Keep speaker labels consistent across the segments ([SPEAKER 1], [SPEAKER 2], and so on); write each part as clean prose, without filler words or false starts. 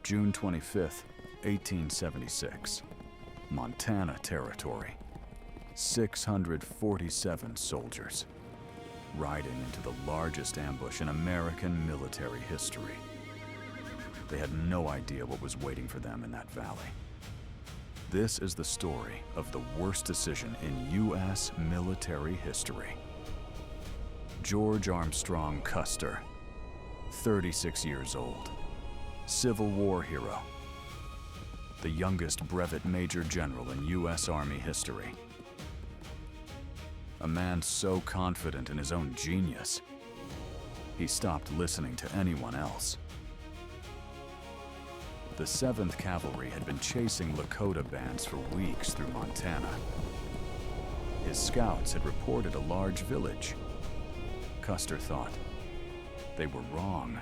[SPEAKER 1] June 25th, 1876. Montana Territory. 647 soldiers, riding into the largest ambush in American military history. They had no idea what was waiting for them in that valley. This is the story of the worst decision in U.S. military history. George Armstrong Custer, 36 years old, Civil War hero, the youngest brevet major general in U.S. Army history. A man so confident in his own genius, he stopped listening to anyone else. The 7th Cavalry had been chasing Lakota bands for weeks through Montana. His scouts had reported a large village. Custer thought they were wrong.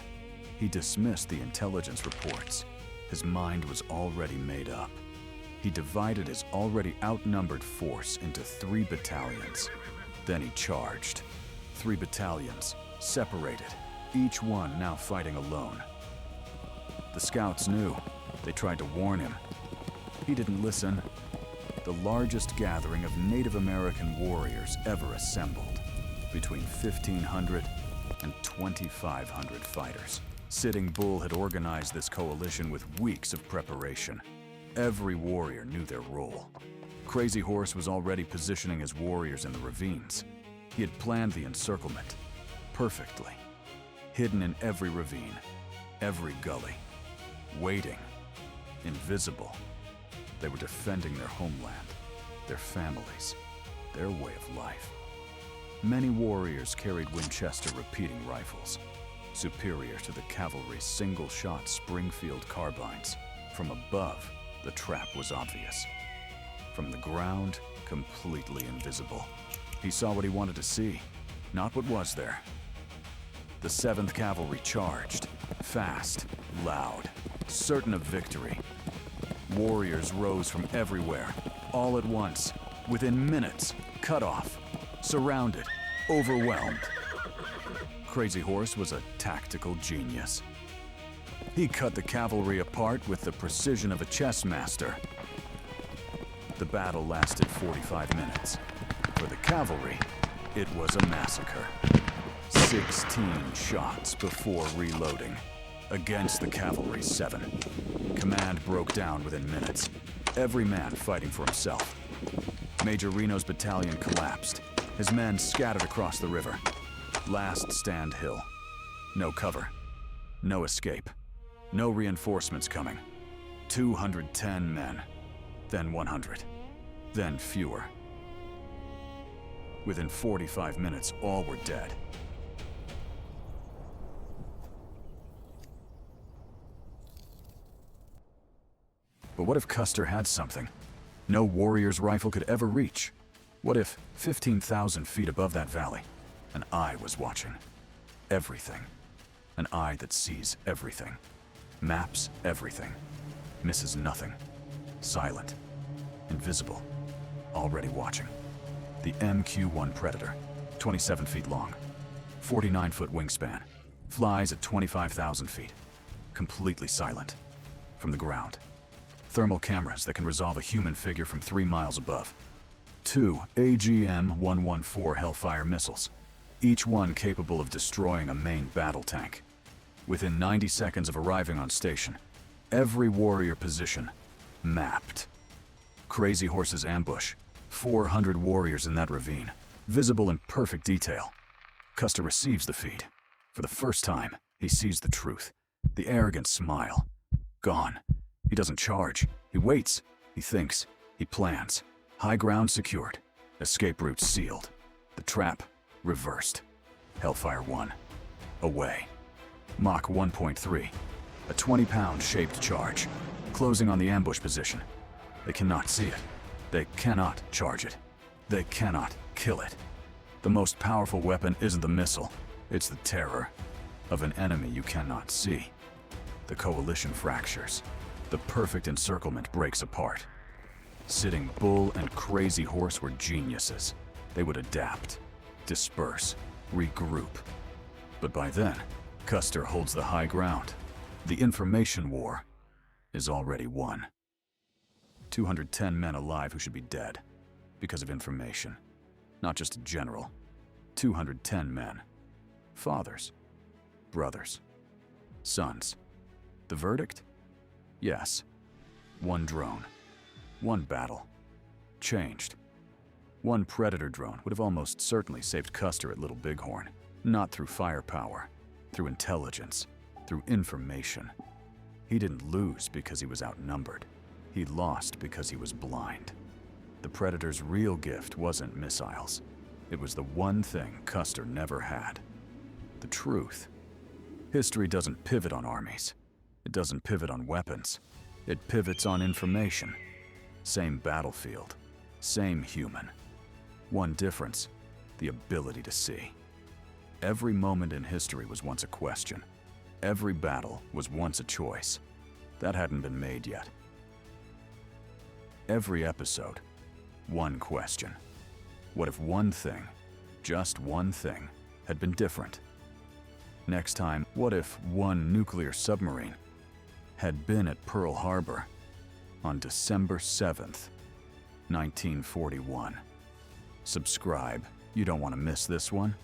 [SPEAKER 1] He dismissed the intelligence reports. His mind was already made up. He divided his already outnumbered force into 3 battalions. Then he charged. 3 battalions, separated, each one now fighting alone. The scouts knew. They tried to warn him. He didn't listen. The largest gathering of Native American warriors ever assembled, between 1,500 and 2,500 fighters. Sitting Bull had organized this coalition with weeks of preparation. Every warrior knew their role. Crazy Horse was already positioning his warriors in the ravines. He had planned the encirclement perfectly. Hidden in every ravine, every gully, waiting, invisible. They were defending their homeland, their families, their way of life. Many warriors carried Winchester repeating rifles, superior to the cavalry's single-shot Springfield carbines. From above, the trap was obvious. From the ground, completely invisible. He saw what he wanted to see, not what was there. The 7th Cavalry charged, fast, loud, certain of victory. Warriors rose from everywhere, all at once, within minutes, cut off, surrounded, overwhelmed. Crazy Horse was a tactical genius. He cut the cavalry apart with the precision of a chess master. The battle lasted 45 minutes. For the cavalry, it was a massacre. 16 shots before reloading, against the cavalry's 7. Command broke down within minutes, every man fighting for himself. Major Reno's battalion collapsed, his men scattered across the river. Last stand hill. No cover, no escape, no reinforcements coming. 210 men, then 100, then fewer. Within 45 minutes, all were dead. But what if Custer had something no warrior's rifle could ever reach? What if 15,000 feet above that valley, an eye was watching? Everything. An eye that sees everything. Maps everything. Misses nothing. Silent. Invisible. Already watching. The MQ-1 Predator, 27 feet long, 49-foot wingspan, flies at 25,000 feet, completely silent, from the ground. Thermal cameras that can resolve a human figure from 3 miles above. 2 AGM-114 Hellfire missiles, each one capable of destroying a main battle tank. Within 90 seconds of arriving on station, every warrior position mapped. Crazy Horse's ambush, 400 warriors in that ravine, visible in perfect detail. Custer receives the feed. For the first time, he sees the truth. The arrogant smile. Gone. He doesn't charge. He waits. He thinks. He plans. High ground secured. Escape route sealed. The trap reversed. Hellfire 1. Away. Mach 1.3. A 20-pound shaped charge. Closing on the ambush position. They cannot see it. They cannot charge it. They cannot kill it. The most powerful weapon isn't the missile. It's the terror of an enemy you cannot see. The coalition fractures. The perfect encirclement breaks apart. Sitting Bull and Crazy Horse were geniuses. They would adapt, disperse, regroup. But by then, Custer holds the high ground. The information war is already won. 210 men alive who should be dead because of information. Not just a general. 210 men. Fathers. Brothers. Sons. The verdict? Yes. One drone. One battle. Changed. One Predator drone would have almost certainly saved Custer at Little Bighorn. Not through firepower. Through intelligence. Through information. He didn't lose because he was outnumbered. He lost because he was blind. The Predator's real gift wasn't missiles. It was the one thing Custer never had. The truth. History doesn't pivot on armies. It doesn't pivot on weapons. It pivots on information. Same battlefield. Same human. One difference, the ability to see. Every moment in history was once a question. Every battle was once a choice. That hadn't been made yet. Every episode, one question. What if one thing, just one thing, had been different? Next time, what if one nuclear submarine had been at Pearl Harbor on December 7th, 1941? Subscribe, you don't want to miss this one.